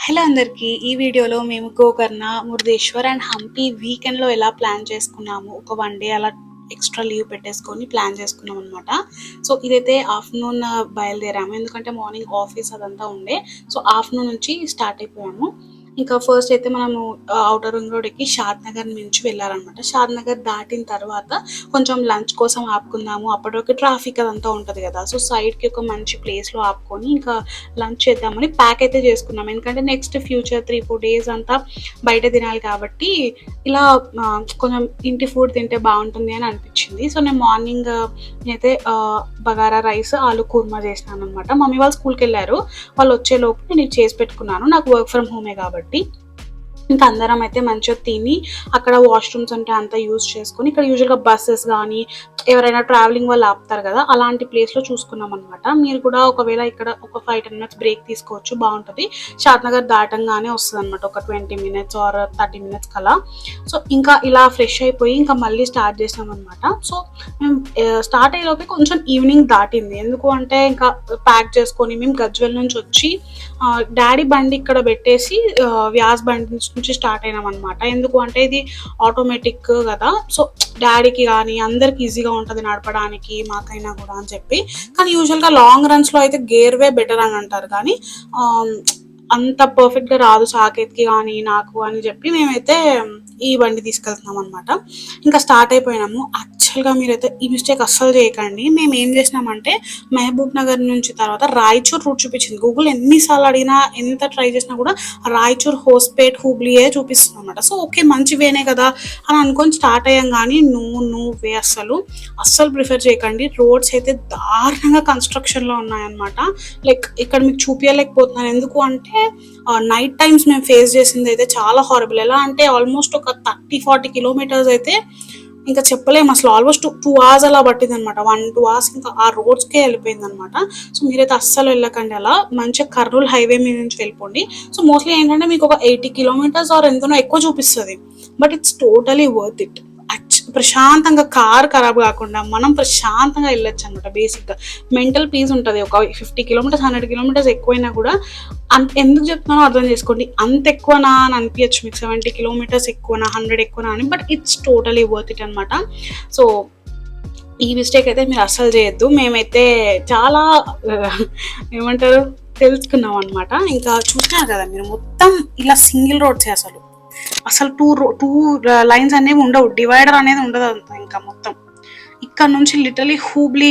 Hello అందరికీ. ఈ వీడియోలో మేము గోకర్ణ, మురుదేశ్వర్ అండ్ హంపి వీకెండ్‌లో ఎలా ప్లాన్ చేసుకున్నాము. ఒక 1 డే అలా ఎక్స్‌ట్రా లీవ్ పెట్టేసుకొని ప్లాన్ చేసుకున్నాం అనమాట. సో, ఇదైతే ఆఫ్టర్‌నూన్ బయలుదేరాము. ఎందుకంటే మార్నింగ్ ఆఫీస్ అదంతా ఉండే. సో, ఆఫ్టర్‌నూన్ నుంచి స్టార్ట్ అయిపోయాము. ఇంకా ఫస్ట్ అయితే మనము ఔటర్ రింగ్ రోడ్ ఎక్కి షాద్ నగర్ నుంచి వెళ్ళాలనమాట. షాద్ నగర్ దాటిన తర్వాత కొంచెం లంచ్ కోసం ఆపుకుందాము. అప్పటివరకు ట్రాఫిక్ అదంతా ఉంటది కదా! సో, సైడ్‌కి ఒక మంచి ప్లేస్‌లో ఆపుకొని ఇంకా లంచ్ చేద్దామని ప్యాక్ అయితే చేసుకున్నాం. ఎందుకంటే నెక్స్ట్ ఫ్యూచర్ 3, 4 డేస్ అంతా బయట తినాలి కాబట్టి ఇలా కొంచెం ఇంటి ఫుడ్ తింటే బాగుంటుంది అని అనిపించింది. సో, నేను మార్నింగ్ నేనైతే బగారా రైస్, ఆలు కుర్మా చేసినాను అనమాట. మమ్మీ వాళ్ళు స్కూల్కి వెళ్ళారు. వాళ్ళు వచ్చేలోపు నేను ఇది చేసి పెట్టుకున్నాను. నాకు వర్క్ ఫ్రమ్ హోమే కాబట్టి ఇంకా అందరం అయితే మంచిగా తిని అక్కడ వాష్రూమ్స్ అంటే అంతా యూజ్ చేసుకొని, ఇక్కడ యూజువల్గా బస్సెస్ కానీ ఎవరైనా ట్రావెలింగ్ వాళ్ళు ఆపుతారు కదా, అలాంటి ప్లేస్లో చూసుకున్నాం అనమాట. మీరు కూడా ఒకవేళ ఇక్కడ ఒక 5-10 మినిట్స్ బ్రేక్ తీసుకోవచ్చు, బాగుంటుంది. షాద్ నగర్ దాటంగానే వస్తుంది అనమాట, ఒక 20 మినిట్స్ ఆర్ 30 మినిట్స్ కలా. సో ఇంకా ఇలా ఫ్రెష్ అయిపోయి ఇంకా మళ్ళీ స్టార్ట్ చేసాం అనమాట. సో మేము స్టార్ట్ అయ్యేలోపే కొంచెం ఈవినింగ్ దాటింది. ఎందుకు అంటే ఇంకా ప్యాక్ చేసుకొని మేము గజ్వెల్ నుంచి వచ్చి డాడీ బండి ఇక్కడ పెట్టేసి వ్యాస్ బండి నుంచి స్టార్ట్ అయినాం అనమాట. ఎందుకు అంటే ఇది ఆటోమేటిక్ కదా, సో డాడీకి కానీ అందరికి ఈజీగా ఉంటుంది నడపడానికి, మాకైనా కూడా అని చెప్పి. కానీ యూజువల్గా లాంగ్ రన్స్లో అయితే గేర్ వే బెటర్ అని అంటారు, కానీ అంత పర్ఫెక్ట్గా రాదు సాకేత్కి కానీ నాకు అని చెప్పి మేమైతే ఈ బండి తీసుకెళ్తున్నాం అనమాట. ఇంకా స్టార్ట్ అయిపోయినాము. యాక్చువల్గా మీరైతే ఈ మిస్టేక్ అస్సలు చేయకండి. మేము ఏం చేసినామంటే మహబూబ్ నగర్ నుంచి తర్వాత రాయచూర్ రూట్ చూపించింది. గూగుల్ ఎన్నిసార్లు అడిగినా ఎంత ట్రై చేసినా కూడా రాయచూర్, హోస్పేట్, హూబ్లీయే చూపిస్తుంది అనమాట. సో ఓకే, మంచి వేనే కదా అని అనుకొని స్టార్ట్ అయ్యాం, కానీ నో వే, అస్సలు ప్రిఫర్ చేయకండి. రోడ్స్ అయితే దారుణంగా కన్స్ట్రక్షన్లో ఉన్నాయన్నమాట. లైక్ ఇక్కడ మీకు చూపించలేకపోతున్నాను, ఎందుకు అంటే నైట్ టైమ్స్ మేము ఫేస్ చేసింది అయితే చాలా హారబుల్. ఎలా అంటే ఆల్మోస్ట్ ఒక 30-40 కిలోమీటర్స్ అయితే ఇంకా చెప్పలేము అసలు. ఆల్మోస్ట్ 2 hours అలా పట్టింది అనమాట. 1-2 hours ఇంకా ఆ రోడ్స్కే వెళ్ళిపోయింది అనమాట. సో మీరైతే అస్సలు వెళ్ళకండి అలా. మంచిగా కర్నూలు హైవే మీద నుంచి వెళ్ళిపోండి. సో మోస్ట్లీ ఏంటంటే మీకు ఒక 80 కిలోమీటర్స్ ఆర్ ఎంతనో ఎక్కువ చూపిస్తుంది, but it's totally worth it. ప్రశాంతంగా కార్ ఖరాబ్ కాకుండా మనం ప్రశాంతంగా వెళ్ళొచ్చు అనమాట. బేసిక్గా మెంటల్ పీస్ ఉంటుంది. ఒక 50 కిలోమీటర్స్ 100 కిలోమీటర్స్ ఎక్కువైనా కూడా ఎందుకు చెప్తున్నానో అర్థం చేసుకోండి. అంత ఎక్కువనా అని అనిపించచ్చు మీకు, 70 కిలోమీటర్స్ ఎక్కువనా, 100 ఎక్కువనా అని, but it's totally worth it అనమాట. సో ఈ మిస్టేక్ అయితే మీరు అస్సలు చేయొద్దు. మేమైతే చాలా ఏమంటారు తెలుసుకున్నాం అనమాట. ఇంకా చూసినారు కదా మీరు, మొత్తం ఇలా సింగిల్ రోడ్సే అసలు టూ లైన్స్ అనేవి ఉండవు, డివైడర్ అనేది ఉండదు అంత. ఇంకా మొత్తం ఇక్కడ నుంచి లిటరలీ హూబ్లీ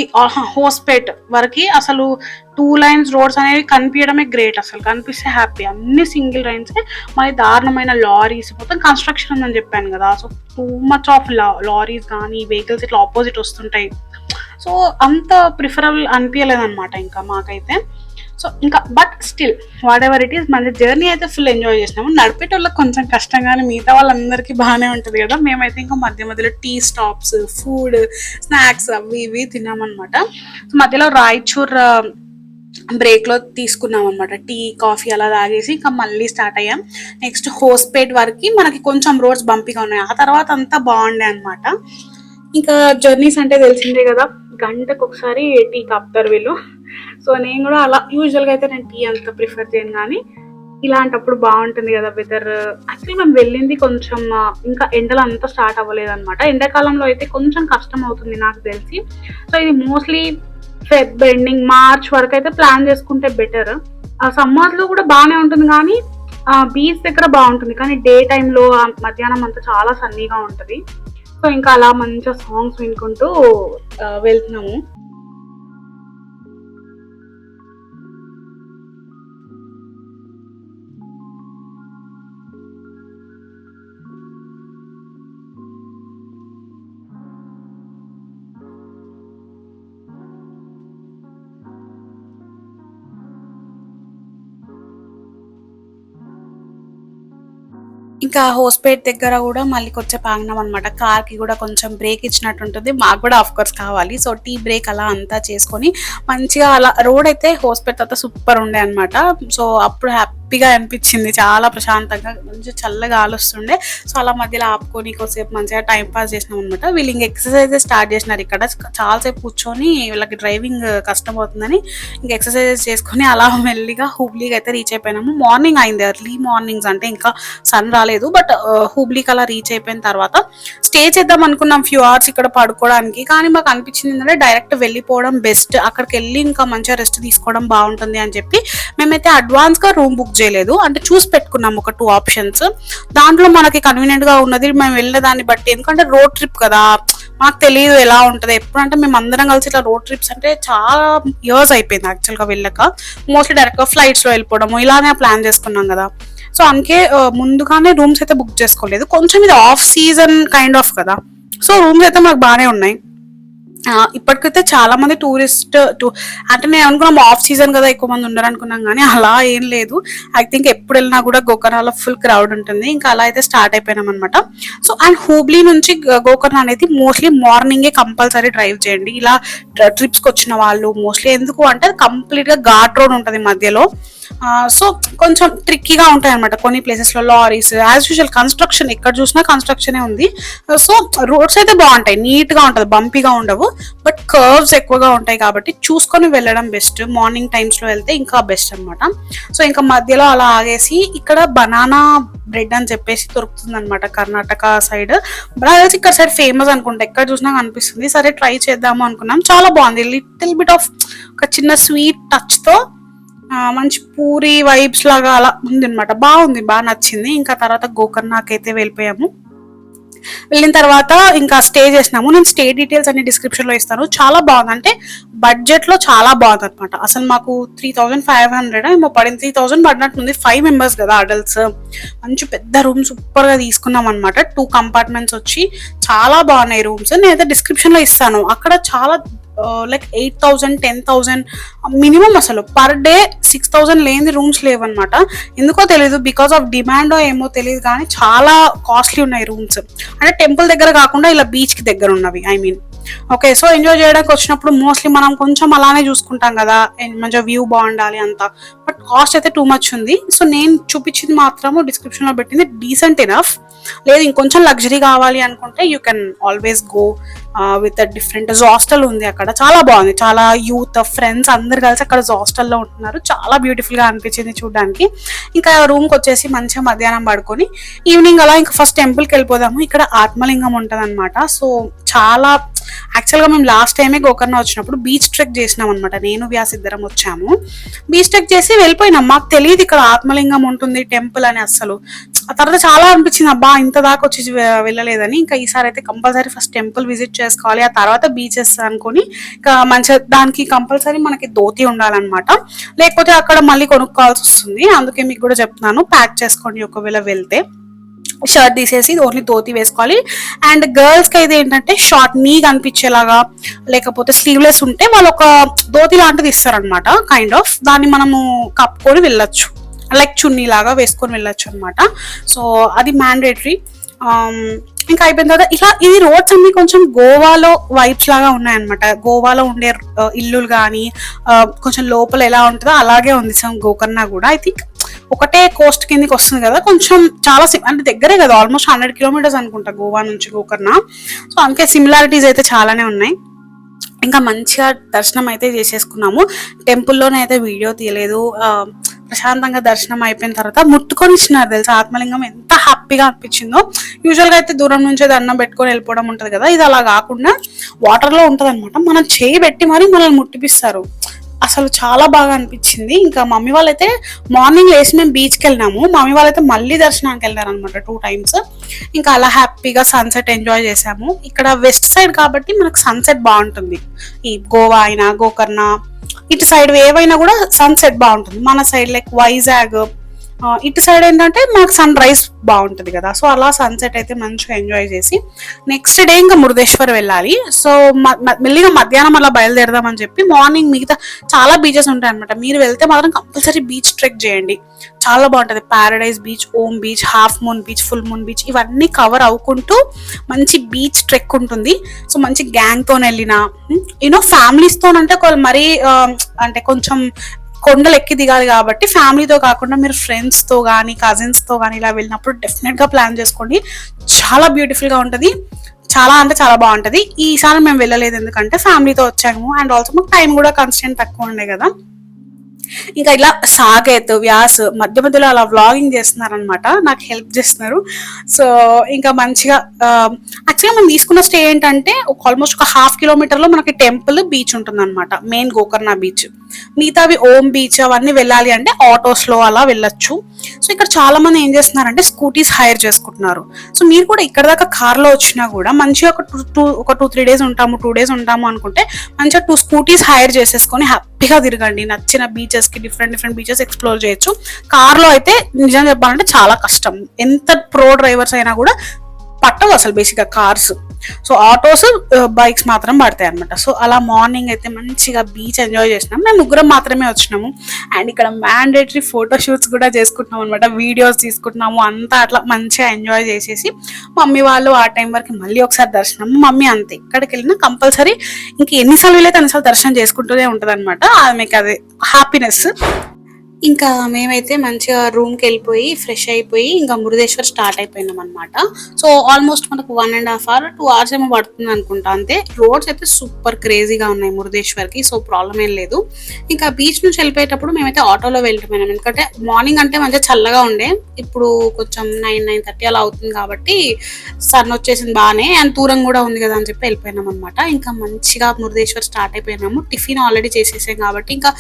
హోస్పేట్ వరకు అసలు 2 లైన్స్ రోడ్స్ అనేవి కనిపించడమే గ్రేట్. అసలు కనిపిస్తే హ్యాపీ. అన్ని సింగిల్ లైన్సే. మరి దారుణమైన లారీస్, మొత్తం కన్స్ట్రక్షన్ ఉందని చెప్పాను కదా. So too much of lorries కానీ వెహికల్స్ ఇట్లా ఆపోజిట్ వస్తుంటాయి. సో అంత ప్రిఫరబుల్ అనిపించలేదన్నమాట ఇంకా మాకైతే. సో ఇంకా but still what ever it is, మన జర్నీ అయితే ఫుల్ ఎంజాయ్ చేసినాము. నడిపేటోళ్ళకి కొంచెం కష్టంగానే, మిగతా వాళ్ళందరికీ బాగానే ఉంటుంది కదా. మేమైతే ఇంకా మధ్యలో టీ స్టాప్స్, ఫుడ్, స్నాక్స్ అవి ఇవి తిన్నామన్నమాట. మధ్యలో రాయచూర్ బ్రేక్లో తీసుకున్నాం అనమాట. టీ, కాఫీ అలా తాగేసి ఇంకా మళ్ళీ స్టార్ట్ అయ్యాం. నెక్స్ట్ హోస్పేట్ వరకు మనకి కొంచెం రోడ్స్ బంపీగా ఉన్నాయి, ఆ తర్వాత అంతా బాగుండే అనమాట. ఇంకా జర్నీస్ అంటే తెలిసిందే కదా, గంటకు ఒకసారి టీ కాపుతారు వీళ్ళు. సో నేను కూడా అలా, యూజువల్గా అయితే నేను టీ అంత ప్రిఫర్ చేయను, కానీ ఇలాంటప్పుడు బాగుంటుంది కదా వెదర్. యాక్చువల్లీ మేము వెళ్ళింది కొంచెం ఇంకా ఎండలు అంతా స్టార్ట్ అవ్వలేదు అనమాట. ఎండాకాలంలో అయితే కొంచెం కష్టం అవుతుంది నాకు తెలిసి. సో ఇది మోస్ట్లీ ఫెబ్ ఎండింగ్, మార్చ్ వరకు అయితే ప్లాన్ చేసుకుంటే బెటర్. సమ్మర్లో కూడా బాగానే ఉంటుంది, కానీ బీచ్ దగ్గర బాగుంటుంది, కానీ డే టైంలో మధ్యాహ్నం అంతా చాలా సన్నీగా ఉంటుంది. సో ఇంకా అలా మంచిగా సాంగ్స్ వినుకుంటూ వెళ్తున్నాము. ఇంకా హోస్పేట్ దగ్గర కూడా మళ్ళీ కొంచెం ఆగినాం అనమాట. కార్కి కూడా కొంచెం బ్రేక్ ఇచ్చినట్టు ఉంటుంది, మాకు కూడా ఆఫ్ కోర్స్ కావాలి. సో టీ బ్రేక్ అలా అంతా చేసుకొని మంచిగా అలా రోడ్ అయితే హోస్పేట్ తర్వాత సూపర్ ఉండే అనమాట. సో అప్పుడు హ్యాపీగా అనిపించింది, చాలా ప్రశాంతంగా మంచి చల్లగా గాలి వస్తుండే. సో అలా మధ్యలో ఆపుకొని కొద్దిసేపు మంచిగా టైం పాస్ చేసినాం అనమాట. వీళ్ళు ఇంక ఎక్సర్సైజెస్ స్టార్ట్ చేసినారు ఇక్కడ. చాలాసేపు కూర్చొని వీళ్ళకి డ్రైవింగ్ కష్టం అవుతుందని ఇంకా ఎక్సర్సైజెస్ చేసుకొని అలా మెల్లిగా హుబ్లీకి అయితే రీచ్ అయిపోయినాము. మార్నింగ్ అయింది, ఎర్లీ మార్నింగ్స్ అంటే ఇంకా సన్ రాలేదు. బట్ హుబ్లీకి అలా రీచ్ అయిపోయిన తర్వాత స్టే చేద్దాం అనుకున్నాం ఫ్యూ అవర్స్ ఇక్కడ పడుకోవడానికి. కానీ మాకు అనిపించింది ఏంటంటే డైరెక్ట్ వెళ్ళిపోవడం బెస్ట్, అక్కడికి వెళ్ళి ఇంకా మంచిగా రెస్ట్ తీసుకోవడం బాగుంటుంది అని చెప్పి మేమైతే అడ్వాన్స్ గా రూమ్ బుక్ చేయలేదు. అంటే చూసి పెట్టుకున్నాం ఒక 2 ఆప్షన్స్. దాంట్లో మనకి కన్వీనియంట్ గా ఉన్నది మేము వెళ్ళే దాన్ని బట్టి, ఎందుకంటే రోడ్ ట్రిప్ కదా, మాకు తెలియదు ఎలా ఉంటది. ఎప్పుడంటే మేము అందరం కలిసి ఇట్లా రోడ్ ట్రిప్స్ అంటే చాలా ఇయర్స్ అయిపోయింది యాక్చువల్ గా వెళ్ళక. మోస్ట్లీ డైరెక్ట్ గా ఫ్లైట్స్ లో వెళ్ళిపోవడము ఇలానే ప్లాన్ చేసుకున్నాం కదా. సో అందుకే ముందుగానే రూమ్స్ అయితే బుక్ చేసుకోలేదు. కొంచెం ఇది ఆఫ్ సీజన్ కైండ్ ఆఫ్ కదా, సో రూమ్స్ అయితే మాకు బాగానే ఉన్నాయి. ఇప్పటికైతే చాలా మంది టూరిస్ట్ అంటే నేను అనుకున్నాం ఆఫ్ సీజన్ కదా ఎక్కువ మంది ఉండరు అనుకున్నాం, కానీ అలా ఏం లేదు. ఐ థింక్ ఎప్పుడు వెళ్ళినా కూడా గోకర్ణలో ఫుల్ క్రౌడ్ ఉంటుంది. ఇంకా అలా అయితే స్టార్ట్ అయిపోయినాం అనమాట. సో అండ్ హుబ్లీ నుంచి గోకర్ణ అనేది మోస్ట్లీ మార్నింగే కంపల్సరీ డ్రైవ్ చేయండి ఇలా ట్రిప్స్కి వచ్చిన వాళ్ళు. మోస్ట్లీ ఎందుకు అంటే కంప్లీట్ గా ఘాట్ రోడ్ ఉంటుంది మధ్యలో. సో కొంచెం ట్రిక్కీగా ఉంటాయి అనమాట కొన్ని ప్లేసెస్ లో. లారీస్ యాజ్ యూజువల్ కన్స్ట్రక్షన్, ఎక్కడ చూసినా కన్స్ట్రక్షనే ఉంది. సో రోడ్స్ అయితే బాగుంటాయి, నీట్ గా ఉంటది, బంపీగా ఉండవు, బట్ కర్వ్స్ ఎక్కువగా ఉంటాయి కాబట్టి చూసుకొని వెళ్ళడం బెస్ట్. మార్నింగ్ టైమ్స్ లో వెళ్తే ఇంకా బెస్ట్ అనమాట. సో ఇంకా మధ్యలో అలా ఆగేసి ఇక్కడ బనానా బ్రెడ్ అని చెప్పేసి దొరుకుతుంది అనమాట కర్ణాటక సైడ్. ఇక్కడ సైడ్ ఫేమస్ అనుకుంటా, ఎక్కడ చూసినా కనిపిస్తుంది. సరే ట్రై చేద్దాము అనుకున్నాం. చాలా బాగుంది, లిటిల్ బిట్ ఆఫ్ ఒక చిన్న స్వీట్ టచ్ తో మంచి పూరి వైబ్స్ లాగా అలా ఉంది అనమాట. బాగుంది, బాగా నచ్చింది. ఇంకా తర్వాత గోకర్ణకి అయితే వెళ్ళిపోయాము. వెళ్ళిన తర్వాత ఇంకా స్టే చేసినాము. నేను స్టే డీటెయిల్స్ అన్ని డిస్క్రిప్షన్ లో ఇస్తాను. చాలా బాగుంది, అంటే బడ్జెట్ లో చాలా బాగుంది అనమాట. అసలు మాకు 3500 ఏమో పడింది, 3000 పడినట్టుంది. 5 మెంబర్స్ కదా అడల్ట్స్. మంచి పెద్ద రూమ్ సూపర్ గా తీసుకున్నాం అనమాట. 2 కంపార్ట్మెంట్స్ వచ్చి చాలా బాగున్నాయి రూమ్స్. నేనైతే డిస్క్రిప్షన్ లో ఇస్తాను. అక్కడ చాలా లైక్ 8000 10,000 మినిమం, అసలు పర్ డే 6000 లేని రూమ్స్ లేవన్నమాట. ఎందుకో తెలియదు, బికాస్ ఆఫ్ డిమాండ్ ఏమో తెలియదు, కానీ చాలా కాస్ట్లీ ఉన్నాయి రూమ్స్. అంటే టెంపుల్ దగ్గర కాకుండా ఇలా బీచ్ కి దగ్గర ఉన్నవి, I mean. Okay, so enjoy చేయడానికి వచ్చినప్పుడు మోస్ట్లీ మనం కొంచెం అలానే చూసుకుంటాం కదా, మంచిగా వ్యూ బాగుండాలి అంతా. బట్ కాస్ట్ అయితే టూ మచ్ ఉంది. సో నేను చూపించింది మాత్రము డిస్క్రిప్షన్ లో పెట్టింది డీసెంట్ ఎనఫ్. లేదు ఇంకొంచెం లగ్జరీ కావాలి అనుకుంటే you can always go with different. Hostel ఉంది అక్కడ, చాలా బాగుంది. చాలా యూత్ ఫ్రెండ్స్ అందరు కలిసి అక్కడ హాస్టల్లో ఉంటున్నారు. చాలా బ్యూటిఫుల్ గా అనిపించింది చూడడానికి. ఇంకా రూమ్ కి వచ్చేసి మంచిగా మధ్యాహ్నం పడుకొని ఈవినింగ్ అలా ఇంకా ఫస్ట్ టెంపుల్ కి వెళ్ళిపోదాము. ఇక్కడ ఆత్మలింగం ఉంటది అనమాట. సో చాలా యాక్చువల్ గా మేము లాస్ట్ టైమే గోకర్ణ వచ్చినప్పుడు బీచ్ ట్రెక్ చేసినాం అనమాట. నేను వ్యాస్ ఇద్దరం వచ్చాము. బీచ్ ట్రెక్ చేసి వెళ్ళిపోయినాం. మాకు తెలియదు ఇక్కడ ఆత్మలింగం ఉంటుంది టెంపుల్ అని అస్సలు. ఆ తర్వాత చాలా అనిపించింది, అబ్బా ఇంత దాకా వచ్చి వెళ్ళలేదని. ఇంకా ఈసారి అయితే కంపల్సరీ ఫస్ట్ టెంపుల్ విజిట్ చేసుకోవాలి, ఆ తర్వాత బీచెస్ అనుకుని ఇంకా మంచిగా దానికి కంపల్సరీ మనకి ధోతి ఉండాలన్నమాట. లేకపోతే అక్కడ మళ్ళీ కొనుక్కోవాల్సి వస్తుంది. అందుకే మీకు కూడా చెప్తున్నాను, ప్యాక్ చేసుకోండి ఒకవేళ వెళ్తే. షర్ట్ తీసేసి ఓన్లీ ధోతి వేసుకోవాలి. అండ్ గర్ల్స్ కి అయితే ఏంటంటే షార్ట్ నీ కనిపించేలాగా లేకపోతే స్లీవ్లెస్ ఉంటే వాళ్ళు ఒక ధోతి లాంటిది ఇస్తారనమాట కైండ్ ఆఫ్. దాన్ని మనము కప్పుకొని వెళ్ళొచ్చు, లైక్ చున్నీ లాగా వేసుకొని వెళ్ళొచ్చు అనమాట. సో అది మ్యాండేటరీ. ఇంకా అయిపోయిన తర్వాత ఇలా ఇది రోడ్స్ అన్ని కొంచెం గోవాలో వైబ్స్ లాగా ఉన్నాయన్నమాట. గోవాలో ఉండే ఇల్లులు కానీ కొంచెం లోపల ఎలా ఉంటుందో అలాగే ఉంది సమ్ గోకర్ణ కూడా. ఐ థింక్ ఒకటే కోస్ట్ కిందకి వస్తుంది కదా, కొంచెం చాలా అంటే దగ్గరే కదా, ఆల్మోస్ట్ 100 కిలోమీటర్స్ అనుకుంటా గోవా నుంచి గోకర్ణ. సో అందుకే సిమిలారిటీస్ అయితే చాలానే ఉన్నాయి. ఇంకా మంచిగా దర్శనం అయితే చేసేసుకున్నాము. టెంపుల్లోనే అయితే వీడియో తీయలేదు. ప్రశాంతంగా దర్శనం అయిపోయిన తర్వాత ముట్టుకొని ఇచ్చినారు తెలుసా ఆత్మలింగం. ఎంత హ్యాపీగా అనిపించిందో. యూజువల్ గా అయితే దూరం నుంచే దండం పెట్టుకొని వెళ్ళిపోవడం ఉంటది కదా, ఇది అలా కాకుండా వాటర్ లో ఉంటది అనమాట. మనం చేయి పెట్టి మరి మనల్ని ముట్టిపిస్తారు. అసలు చాలా బాగా అనిపించింది. ఇంకా మమ్మీ వాళ్ళైతే మార్నింగ్ లేసి మేము బీచ్కి వెళ్ళినాము. మమ్మీ వాళ్ళైతే మళ్ళీ దర్శనానికి వెళ్ళారు అనమాట 2 times. ఇంకా అలా హ్యాపీగా సన్సెట్ ఎంజాయ్ చేసాము. ఇక్కడ వెస్ట్ సైడ్ కాబట్టి మనకు సన్సెట్ బాగుంటుంది. ఈ గోవా అయినా గోకర్ణ ఇటు సైడ్ ఏవైనా కూడా సన్సెట్ బాగుంటుంది. మన సైడ్ లైక్ వైజాగ్ ఇటు సైడ్ ఏంటంటే మనకు సన్ రైజ్ బాగుంటుంది కదా. సో అలా సన్సెట్ అయితే మంచిగా ఎంజాయ్ చేసి నెక్స్ట్ డే ఇంకా మురుదేశ్వర్ వెళ్ళాలి. సో మెల్లిగా మధ్యాహ్నం అలా బయలుదేరదాం అని చెప్పి మార్నింగ్ మిగతా చాలా బీచెస్ ఉంటాయి అనమాట. మీరు వెళ్తే మాత్రం కంపల్సరీ బీచ్ ట్రెక్ చేయండి, చాలా బాగుంటది. Paradise beach, ohm beach, half moon beach, full moon beach ఇవన్నీ కవర్ అవ్వుకుంటూ మంచి బీచ్ ట్రెక్ ఉంటుంది. సో మంచి గ్యాంగ్ తో వెళ్ళిన యూనో ఫ్యామిలీస్ తో అంటే మరీ అంటే కొంచెం కొండలు ఎక్కి దిగాలి కాబట్టి ఫ్యామిలీతో కాకుండా మీరు ఫ్రెండ్స్తో కానీ కజిన్స్తో కానీ ఇలా వెళ్ళినప్పుడు డెఫినెట్గా ప్లాన్ చేసుకోండి. చాలా బ్యూటిఫుల్గా ఉంటుంది, చాలా అంటే చాలా బాగుంటుంది. ఈసారి మేము వెళ్ళలేదు ఎందుకంటే ఫ్యామిలీతో వచ్చాము, అండ్ ఆల్సో మాకు టైం కూడా కన్స్టెంట్ తక్కువ ఉండే కదా. ఇంకా ఇలా సాకేత్ వ్యాస్ మధ్య మధ్యలో అలా వ్లాగింగ్ చేస్తున్నారనమాట, నాకు హెల్ప్ చేస్తున్నారు. సో ఇంకా మంచిగా యాక్చువల్గా మనం తీసుకున్న స్టే ఏంటంటే ఆల్మోస్ట్ ఒక 1/2 కిలోమీటర్లో మనకి టెంపుల్ బీచ్ ఉంటుంది అనమాట, మెయిన్ గోకర్ణ బీచ్. మిగతావి ఓం బీచ్ అవన్నీ వెళ్ళాలి అంటే ఆటోస్లో అలా వెళ్ళొచ్చు. సో ఇక్కడ చాలా మంది ఏం చేస్తున్నారంటే స్కూటీస్ హైర్ చేసుకుంటున్నారు. సో మీరు కూడా ఇక్కడ దాకా కార్లో వచ్చినా కూడా మంచిగా ఒక 2-3 డేస్ ఉంటాము, 2 డేస్ ఉంటాము అనుకుంటే మంచిగా 2 స్కూటీస్ హైర్ చేసేసుకొని హ్యాపీగా తిరగండి. నచ్చిన బీచెస్ కి డిఫరెంట్ బీచెస్ ఎక్స్ప్లోర్ చేయొచ్చు. కార్లో అయితే నిజం చెప్పాలంటే చాలా కష్టం, ఎంత ప్రో డ్రైవర్స్ అయినా కూడా పట్టవు అసలు బేసిక్గా కార్స్. సో ఆటోస్ బైక్స్ మాత్రం పడతాయి అనమాట. సో అలా మార్నింగ్ అయితే మంచిగా బీచ్ ఎంజాయ్ చేసినాం. మేము 3 మాత్రమే వచ్చినాము, అండ్ ఇక్కడ మ్యాండేటరీ ఫోటో షూట్స్ కూడా చేసుకుంటున్నాం అనమాట, వీడియోస్ తీసుకుంటున్నాము. అంతా అట్లా మంచిగా ఎంజాయ్ చేసేసి మమ్మీ వాళ్ళు ఆ టైం వరకు మళ్ళీ ఒకసారి దర్శనం. మమ్మీ అంతే, ఇక్కడికి వెళ్ళినా కంపల్సరీ ఇంక ఎన్నిసార్లు వెళ్ళైతే అన్నిసార్లు దర్శనం చేసుకుంటూనే ఉంటుంది అనమాట. మీకు అదే హ్యాపీనెస్. ఇంకా మేమైతే మంచిగా రూమ్కి వెళ్ళిపోయి ఫ్రెష్ అయిపోయి ఇంకా మురుదేశ్వర్ స్టార్ట్ అయిపోయినాం అనమాట. సో ఆల్మోస్ట్ మనకు 1.5 hour 2 hours ఏమో పడుతుంది అనుకుంటా అంతే. రోడ్స్ అయితే సూపర్ క్రేజీగా ఉన్నాయి మురుదేశ్వర్కి, సో ప్రాబ్లం ఏం లేదు. ఇంకా బీచ్ నుంచి వెళ్ళిపోయేటప్పుడు మేమైతే ఆటోలో వెళ్ళిపోయినాం, ఎందుకంటే మార్నింగ్ అంటే మంచిగా చల్లగా ఉండే, ఇప్పుడు కొంచెం 9-9:30 అలా అవుతుంది కాబట్టి సన్ వచ్చేసింది బాగానే, అండ్ దూరం కూడా ఉంది కదా అని చెప్పి వెళ్ళిపోయినాం అనమాట. ఇంకా మంచిగా మురుదేశ్వర్ స్టార్ట్ అయిపోయినాము. టిఫిన్ ఆల్రెడీ చేసేసాం కాబట్టి ఇంకా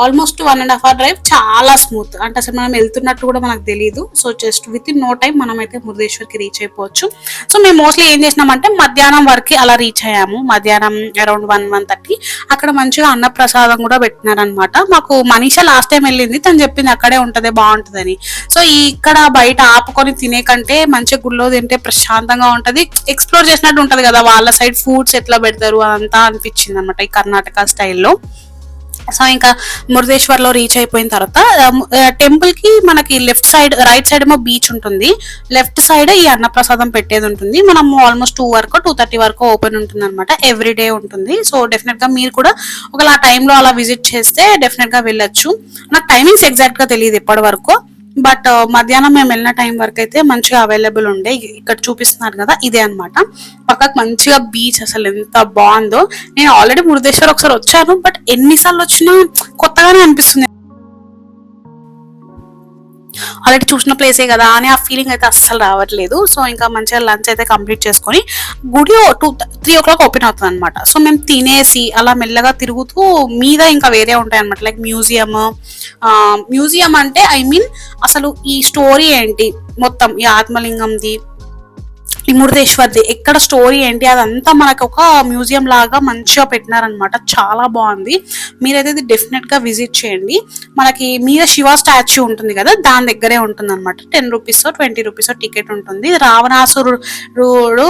ఆల్మోస్ట్ 1.5 hour డ్రైవ్ చాలా స్మూత్, అంటే అసలు మనం వెళ్తున్నట్టు కూడా మనకు తెలియదు. So just within no time మనం అయితే మురుదేశ్వర్కి రీచ్ అయిపోవచ్చు. సో మేము మోస్ట్లీ ఏం చేసినామంటే మధ్యాహ్నం వరకు అలా రీచ్ అయ్యాము. మధ్యాహ్నం అరౌండ్ 1-1:30 అక్కడ మంచిగా అన్నప్రసాదం కూడా పెట్టినారనమాట. మాకు మనీషా లాస్ట్ టైం వెళ్ళింది, తను చెప్పింది అక్కడే ఉంటది బాగుంటుందని. సో ఇక్కడ బయట ఆపుకొని తినే కంటే మంచిగా గుళ్ళో తింటే ప్రశాంతంగా ఉంటది, ఎక్స్ప్లోర్ చేసినట్టు ఉంటది కదా, వాళ్ళ సైడ్ ఫుడ్స్ ఎట్లా పెడతారు అదంతా అనిపించింది అనమాట ఈ కర్ణాటక స్టైల్లో. సో ఇంకా మురుదేశ్వర్ లో రీచ్ అయిపోయిన తర్వాత టెంపుల్ కి మనకి లెఫ్ట్ సైడ్ రైట్ సైడ్ ఏమో బీచ్ ఉంటుంది, లెఫ్ట్ సైడ్ ఈ అన్నప్రసాదం పెట్టేది ఉంటుంది. మనం ఆల్మోస్ట్ 2 వరకు 2:30 వరకు ఓపెన్ ఉంటుంది అనమాట, ఎవ్రీ డే ఉంటుంది. సో డెఫినెట్ గా మీరు కూడా ఒకవేళ ఆ టైంలో అలా విజిట్ చేస్తే డెఫినెట్ గా వెళ్ళొచ్చు. నాకు టైమింగ్స్ ఎగ్జాక్ట్ గా తెలియదు ఇప్పటి వరకు, బట్ మధ్యాహ్నం మేము వెళ్ళిన టైం వరకు అయితే మంచిగా అవైలబుల్ ఉండే. ఇక్కడ చూపిస్తున్నారు కదా ఇదే అనమాట, పక్కకు మంచిగా బీచ్, అసలు ఎంత బాగుందో. నేను ఆల్రెడీ మురుదేశ్వర్ ఒకసారి వచ్చాను, బట్ ఎన్నిసార్లు వచ్చినా కొత్తగానే అనిపిస్తుంది. ఆల్రెడీ చూసిన ప్లేసే కదా అని ఆ ఫీలింగ్ అయితే అస్సలు రావట్లేదు. సో ఇంకా మంచిగా లంచ్ అయితే కంప్లీట్ చేసుకొని గుడి 2-3 o'clock ఓపెన్ అవుతుంది అనమాట. సో మేము తినేసి అలా మెల్లగా తిరుగుతూ మీద ఇంకా వేరే ఉంటాయి అనమాట, లైక్ మ్యూజియం అంటే ఐ మీన్ అసలు ఈ స్టోరీ ఏంటి మొత్తం ఈ ఆత్మలింగంది ఈ మురుదేశ్వర్ది ఎక్కడ స్టోరీ ఏంటి అదంతా మనకు ఒక మ్యూజియం లాగా మంచిగా పెట్టినారనమాట, చాలా బాగుంది. మీరైతే ఇది డెఫినెట్ గా విజిట్ చేయండి. మనకి మీద శివ స్టాచ్యూ ఉంటుంది కదా, దాని దగ్గరే ఉంటుంది అనమాట. 10 రూపీస్ 20 రూపీస్ టికెట్ ఉంటుంది. రావణాసురుడు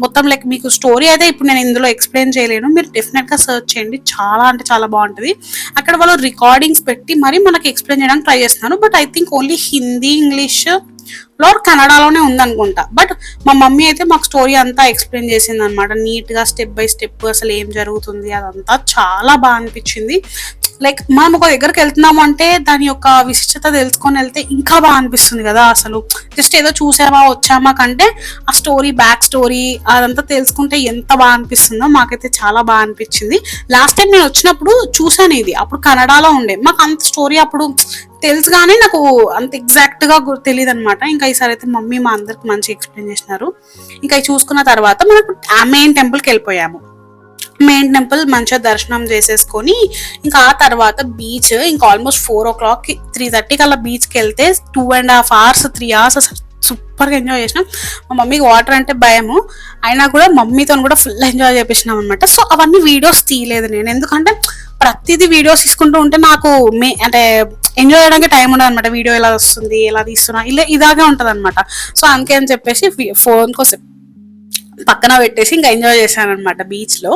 మొత్తం లైక్ మీకు స్టోరీ అయితే ఇప్పుడు నేను ఇందులో ఎక్స్ప్లెయిన్ చేయలేను, మీరు డెఫినెట్ గా సర్చ్ చేయండి, చాలా అంటే చాలా బాగుంటుంది. అక్కడ వాళ్ళు రికార్డింగ్స్ పెట్టి మరి మనకి ఎక్స్ప్లెయిన్ చేయడానికి ట్రై చేస్తున్నారు, but I think only Hindi English లో కన్నడలోనే ఉందనుకుంటా. బట్ మా మమ్మీ అయితే మాకు స్టోరీ అంతా ఎక్స్ప్లెయిన్ చేసింది అనమాట, నీట్ గా స్టెప్ బై స్టెప్ అసలు ఏం జరుగుతుంది అదంతా చాలా బాగా అనిపించింది. లైక్ మనం ఒక దగ్గరికి వెళ్తున్నాము అంటే దాని యొక్క విశిష్టత తెలుసుకొని వెళ్తే ఇంకా బాగా అనిపిస్తుంది కదా. అసలు జస్ట్ ఏదో చూసామా వచ్చామా కంటే ఆ స్టోరీ బ్యాక్ స్టోరీ అదంతా తెలుసుకుంటే ఎంత బాగా అనిపిస్తుందో, మాకైతే చాలా బాగా అనిపించింది. లాస్ట్ టైం నేను వచ్చినప్పుడు చూసాను ఇది, అప్పుడు కన్నడలో ఉండే, మాకు అంత స్టోరీ అప్పుడు తెలుసు కానీ నాకు అంత ఎగ్జాక్ట్ గా తెలియదు అనమాట. ఇంకా ఈసారి అయితే మమ్మీ మా అందరికి మంచిగా ఎక్స్ప్లెయిన్ చేసినారు. ఇంకా చూసుకున్న తర్వాత మనకు మెయిన్ టెంపుల్కి వెళ్ళిపోయాము. మెయిన్ టెంపుల్ మంచిగా దర్శనం చేసేసుకొని ఇంకా ఆ తర్వాత బీచ్ ఇంకా ఆల్మోస్ట్ 4 o'clock 3:30 అలా బీచ్కి వెళ్తే 2.5 hours 3 hours అసలు సూపర్గా ఎంజాయ్ చేసినాం. మా మమ్మీకి వాటర్ అంటే భయము, అయినా కూడా మమ్మీతో కూడా ఫుల్ ఎంజాయ్ చేపించినాం అనమాట. సో అవన్నీ వీడియోస్ తీయలేదు నేను, ఎందుకంటే ప్రతిదీ వీడియోస్ తీసుకుంటూ ఉంటే నాకు అంటే ఎంజాయ్ చేయడానికి టైం ఉండదు అనమాట. వీడియో ఎలా వస్తుంది ఎలా తీస్తున్నా ఇలాగే ఉంటది అనమాట. సో అందుకే అని చెప్పేసి ఫోన్ కోసం పక్కన పెట్టేసి ఇంకా ఎంజాయ్ చేశాను అనమాట బీచ్ లో.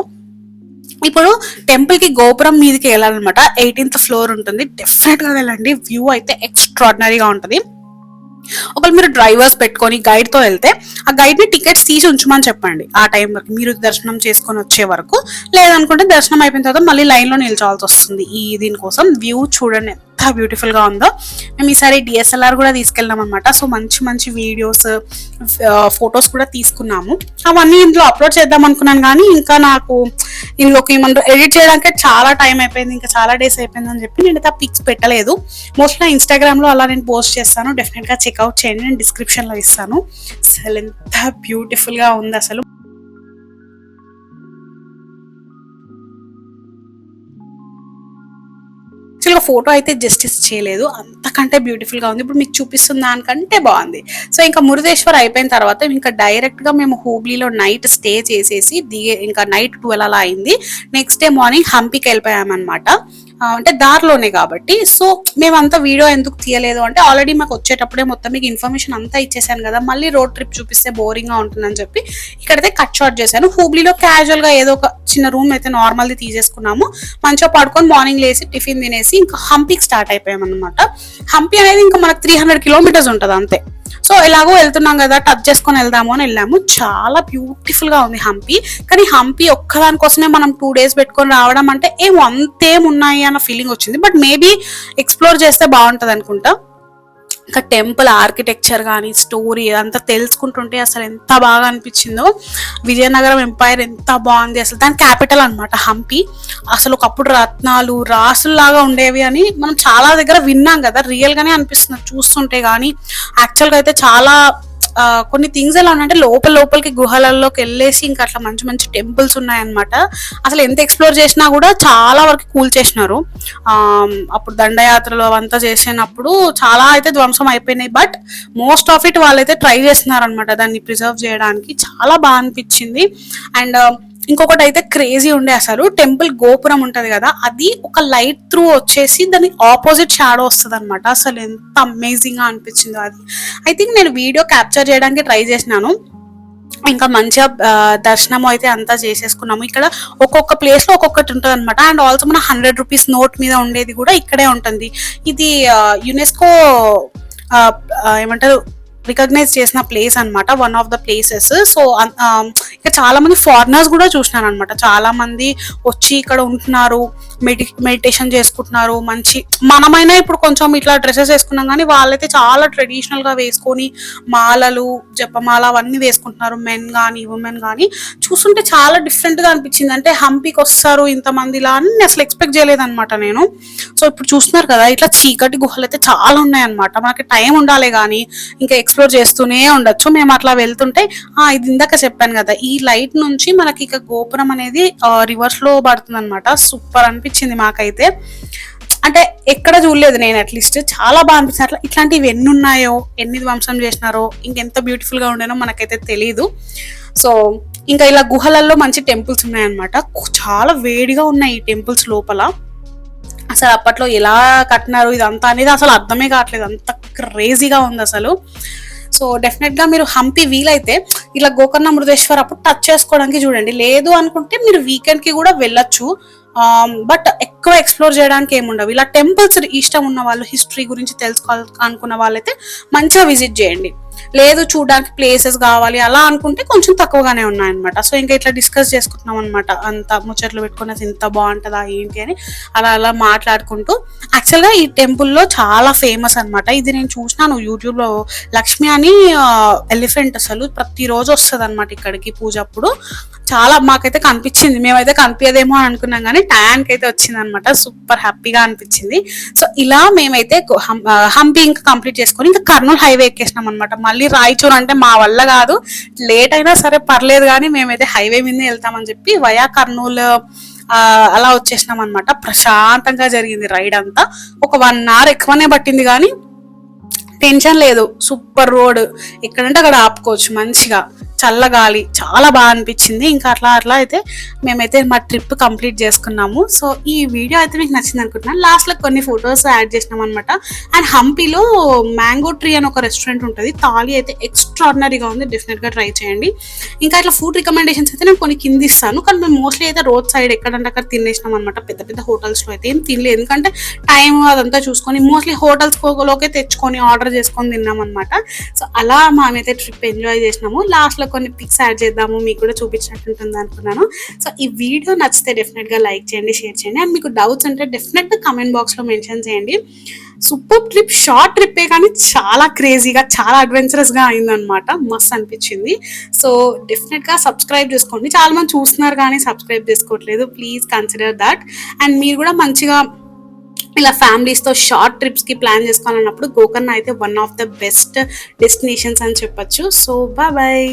ఇప్పుడు టెంపుల్ కి గోపురం మీదకి వెళ్ళాలన్నమాట, 18th floor ఉంటుంది, డెఫినెట్ గా వెళ్ళండి, వ్యూ అయితే ఎక్స్ట్రాడినరీగా ఉంటది. ఒకవేళ మీరు డ్రైవర్స్ పెట్టుకొని గైడ్తో వెళ్తే ఆ గైడ్ని టికెట్స్ తీసి ఉంచమని చెప్పండి ఆ టైం వరకు, మీరు దర్శనం చేసుకొని వచ్చే వరకు. లేదనుకుంటే దర్శనం అయిపోయిన తర్వాత మళ్ళీ లైన్లో నిల్చోవాల్సి వస్తుంది. దీనికోసం వ్యూ చూడండి ఎంత బ్యూటిఫుల్ గా ఉందో. మేము ఈసారి డిఎస్ఎల్ఆర్ కూడా తీసుకెళ్ళాం అనమాట. సో మంచి మంచి వీడియోస్, ఫొటోస్ కూడా తీసుకున్నాము. అవన్నీ ఇందులో అప్లోడ్ చేద్దాం అనుకున్నాను, కానీ ఇంకా నాకు ఇందులోకి ఏమన్నా ఎడిట్ చేయడానికి చాలా టైం అయిపోయింది, ఇంకా చాలా డేస్ అయిపోయింది అని చెప్పి నేను పిక్స్ పెట్టలేదు. మోస్ట్లీ ఇన్స్టాగ్రామ్ లో అలా నేను పోస్ట్ చేస్తాను, డెఫినెట్ గా చెక్అవుట్ చేయండి, నేను డిస్క్రిప్షన్ లో ఇస్తాను. అసలు ఎంత బ్యూటిఫుల్ గా ఉంది అసలు. యాక్చువల్గా ఫోటో అయితే జస్టిస్ చేయలేదు, అంతకంటే బ్యూటిఫుల్ గా ఉంది. ఇప్పుడు మీకు చూపిస్తున్న దానికంటే బాగుంది. సో ఇంకా మురుదేశ్వర్ అయిపోయిన తర్వాత ఇంకా డైరెక్ట్ గా మేము హూబ్లీలో నైట్ స్టే చేసేసి ఇంకా నైట్ 12 అలా అయింది. నెక్స్ట్ డే మార్నింగ్ హంపీకి వెళ్ళిపోయామన్నమాట. అంటే దారిలోనే కాబట్టి. సో మేమంతా వీడియో ఎందుకు తీయలేదు అంటే, ఆల్రెడీ మాకు వచ్చేటప్పుడే మొత్తం మీకు ఇన్ఫర్మేషన్ అంతా ఇచ్చేసాను కదా, మళ్ళీ రోడ్ ట్రిప్ చూపిస్తే బోరింగ్ గా ఉంటుందని చెప్పి ఇక్కడైతే కట్ షార్ట్ చేశాను. హూబ్లీలో క్యాజువల్ గా ఏదో ఒక చిన్న రూమ్ అయితే నార్మల్ది తీసేసుకున్నాము. మంచిగా పడుకొని మార్నింగ్ లేసి టిఫిన్ తినేసి ఇంకా హంపీకి స్టార్ట్ అయిపోయాం అనమాట. హంపీ అనేది ఇంకా మనకు 300 కిలోమీటర్స్ ఉంటుంది అంతే. సో ఎలాగో వెళ్తున్నాం కదా, టచ్ చేసుకొని వెళ్దాము అని వెళ్ళాము. చాలా బ్యూటిఫుల్ గా ఉంది హంపీ. కానీ హంపీ ఒక్కదాని కోసమే మనం 2 days పెట్టుకొని రావడం అంటే అంతేం ఉన్నాయి అన్న ఫీలింగ్ వచ్చింది. బట్ మేబీ ఎక్స్ప్లోర్ చేస్తే బాగుంటది అనుకుంటా. ఇంకా టెంపుల్ ఆర్కిటెక్చర్ కానీ స్టోరీ అంతా తెలుసుకుంటుంటే అసలు ఎంత బాగా అనిపించిందో. విజయనగరం ఎంపైర్ ఎంత బాగుంది అసలు. దాని క్యాపిటల్ అనమాట హంపి. అసలు ఒకప్పుడు రత్నాలు రాసుల్లాగా ఉండేవి అని మనం చాలా దగ్గర విన్నాం కదా, రియల్ గానే అనిపిస్తుంది చూస్తుంటే. కానీ యాక్చువల్గా అయితే చాలా కొన్ని థింగ్స్ ఎలా ఉన్నాయంటే లోపలికి గుహలలోకి వెళ్ళేసి ఇంకా అట్లా మంచి మంచి టెంపుల్స్ ఉన్నాయన్నమాట. అసలు ఎంత ఎక్స్ప్లోర్ చేసినా కూడా చాలా వరకు కూల్ చేసినారు. అప్పుడు దండయాత్రలు అవంతా చేసినప్పుడు చాలా అయితే ధ్వంసం అయిపోయినాయి. బట్ మోస్ట్ ఆఫ్ ఇట్ వాళ్ళైతే ట్రై చేస్తున్నారు అనమాట దాన్ని ప్రిజర్వ్ చేయడానికి. చాలా బాగా అనిపించింది. అండ్ ఇంకొకటి అయితే క్రేజీ ఉండే, అసలు టెంపుల్ గోపురం ఉంటది కదా, అది ఒక లైట్ త్రూ వచ్చేసి దాని ఆపోజిట్ షాడో వస్తుంది అనమాట. అసలు ఎంత అమేజింగ్ గా అనిపించిందో అది. ఐ థింక్ నేను వీడియో క్యాప్చర్ చేయడానికి ట్రై చేసినాను. ఇంకా మంచిగా దర్శనం అయితే అంతా చేసేసుకున్నాము. ఇక్కడ ఒక్కొక్క ప్లేస్ లో ఒక్కొక్కటి ఉంటుంది అనమాట. అండ్ ఆల్సో మన 100 రూపీస్ నోట్ మీద ఉండేది కూడా ఇక్కడే ఉంటుంది. ఇది యునెస్కో ఏమంటారు రికగ్నైజ్ చేసిన ప్లేస్ అనమాట, one of the places. So ఇక్కడ చాలా మంది ఫారినర్స్ కూడా చూసినాను అనమాట. చాలా మంది వచ్చి ఇక్కడ ఉంటున్నారు, మెడిటేషన్ చేసుకుంటున్నారు. మంచి మనమైనా ఇప్పుడు కొంచెం ఇట్లా డ్రెస్సెస్ వేసుకున్నాం, కానీ వాళ్ళైతే చాలా ట్రెడిషనల్ గా వేసుకొని మాలలు, జపమాల అవన్నీ వేసుకుంటున్నారు, మెన్ కానీ ఉమెన్ కానీ. చూస్తుంటే చాలా డిఫరెంట్ గా అనిపించింది. అంటే హంపీకి వస్తారు ఇంతమంది ఇలా అని అసలు ఎక్స్పెక్ట్ చేయలేదన్నమాట నేను. సో ఇప్పుడు చూస్తున్నారు కదా, ఇట్లా చీకటి గుహలు అయితే చాలా ఉన్నాయన్నమాట. మనకి టైం ఉండాలి కానీ ఇంకా ఎక్స్ప్లోర్ చేస్తూనే ఉండొచ్చు. మేము అట్లా వెళ్తుంటే ఇది ఇందాక చెప్పాను కదా, ఈ లైట్ నుంచి మనకి ఇక గోపురం అనేది రివర్స్ లో పడుతుంది అనమాట. సూపర్ అనిపించింది మాకైతే. అంటే ఎక్కడ చూడలేదు నేను, అట్లీస్ట్ చాలా బాగా అనిపించింది. అట్లా ఇట్లాంటివి ఎన్ని ఉన్నాయో, ఎన్ని ధ్వంసం చేసినారో, ఇంకెంత బ్యూటిఫుల్ గా ఉండేనో మనకైతే తెలీదు. సో ఇంకా ఇలా గుహలలో మంచి టెంపుల్స్ ఉన్నాయన్నమాట. చాలా వేడిగా ఉన్నాయి ఈ టెంపుల్స్ లోపల. అసలు అప్పట్లో ఎలా కట్టినారు ఇదంతా అనేది అసలు అర్థమే కావట్లేదు, అంత క్రేజీగా ఉంది అసలు. సో డెఫినెట్ గా మీరు హంపి వీలైతే ఇలా గోకర్ణ మురుదేశ్వర్ అప్పుడు టచ్ చేసుకోవడానికి చూడండి. లేదు అనుకుంటే మీరు వీకెండ్ కి కూడా వెళ్ళొచ్చు. బట్ ఎక్కువ ఎక్స్ప్లోర్ చేయడానికి ఏముండవు. ఇలా టెంపుల్స్ ఇష్టం ఉన్న వాళ్ళు, హిస్టరీ గురించి తెలుసుకోవాలి అనుకున్న వాళ్ళైతే మంచిగా విజిట్ చేయండి. లేదు చూడడానికి ప్లేసెస్ కావాలి అలా అనుకుంటే కొంచెం తక్కువగానే ఉన్నాయన్నమాట. సో ఇంకా ఇట్లా డిస్కస్ చేసుకుంటున్నాం అనమాట, అంత ముచ్చట్లు పెట్టుకుని ఇంత బాగుంటుందా ఏంటి అని అలా మాట్లాడుకుంటూ. యాక్చువల్గా ఈ టెంపుల్లో చాలా ఫేమస్ అనమాట. ఇది నేను చూసినాను యూట్యూబ్ లో. లక్ష్మి అని ఎలిఫెంట్ అసలు ప్రతిరోజు వస్తుంది అనమాట ఇక్కడికి పూజ అప్పుడు. చాలా మాకైతే కనిపించింది, మేమైతే కనిపించదేమో అని అనుకున్నాం, కానీ ట్యాంక్ అయితే వచ్చింది అనమాట. సూపర్ హ్యాపీగా అనిపించింది. సో ఇలా మేమైతే హంపి ఇంకా కంప్లీట్ చేసుకొని ఇంకా కర్నూలు హైవే ఎక్కేసినాం అనమాట. మళ్ళీ రాయచూర్ అంటే మా వల్ల కాదు, లేట్ అయినా సరే పర్లేదు కానీ మేమైతే హైవే మీదే వెళ్తామని చెప్పి వయా కర్నూలు అలా వచ్చేసినాం అనమాట. ప్రశాంతంగా జరిగింది రైడ్ అంతా. ఒక 1 hour ఎక్కువనే పట్టింది కానీ టెన్షన్ లేదు. సూపర్ రోడ్, ఎక్కడంటే అక్కడ ఆపుకోవచ్చు మంచిగా. చల్లగాలి చాలా బాగా అనిపించింది. ఇంకా అట్లా అట్లా అయితే మేమైతే మా ట్రిప్ కంప్లీట్ చేసుకున్నాము. సో ఈ వీడియో అయితే మీకు నచ్చింది అనుకుంటున్నాను. లాస్ట్లో కొన్ని ఫొటోస్ యాడ్ చేసినాం అనమాట. అండ్ హంపీలో మ్యాంగో ట్రీ అని ఒక రెస్టారెంట్ ఉంటుంది. థాలీ అయితే ఎక్స్ట్రాడినరీగా ఉంది, డెఫినెట్గా ట్రై చేయండి. ఇంకా ఇట్లా ఫుడ్ రికమెండేషన్స్ అయితే నేను కొన్ని కింద ఇస్తాను, కానీ మేము మోస్ట్లీ అయితే రోడ్ సైడ్ ఎక్కడంటే అక్కడ తినేసినాం అనమాట. పెద్ద పెద్ద హోటల్స్లో అయితే ఏం తినలేదు, ఎందుకంటే టైం అదంతా చూసుకొని మోస్ట్లీ హోటల్స్లోకే తెచ్చుకొని ఆర్డర్ చేసుకొని తిన్నాం అనమాట. సో అలా మేమైతే ట్రిప్ ఎంజాయ్ చేసినాము. లాస్ట్లో కొన్ని పిక్స్ యాడ్ చేద్దాము, మీకు కూడా చూపించినట్టు ఉంటుంది అనుకున్నాను. సో ఈ వీడియో నచ్చితే డెఫినెట్గా లైక్ చేయండి, షేర్ చేయండి. అండ్ మీకు డౌట్స్ ఉంటే డెఫినెట్గా కమెంట్ బాక్స్లో మెన్షన్ చేయండి. సూపర్ ట్రిప్, షార్ట్ ట్రిప్పే కానీ చాలా క్రేజీగా, చాలా అడ్వెంచరస్గా అయిందనమాట. మస్తు అనిపించింది. సో డెఫినెట్గా సబ్స్క్రైబ్ చేసుకోండి. చాలా మంది చూస్తున్నారు కానీ సబ్స్క్రైబ్ చేసుకోవట్లేదు. Please consider that. అండ్ మీరు కూడా మంచిగా ఇలా ఫ్యామిలీస్తో షార్ట్ ట్రిప్స్కి ప్లాన్ చేసుకోవాలన్నప్పుడు గోకర్ణ అయితే one of the best destinations అని చెప్పొచ్చు. So bye.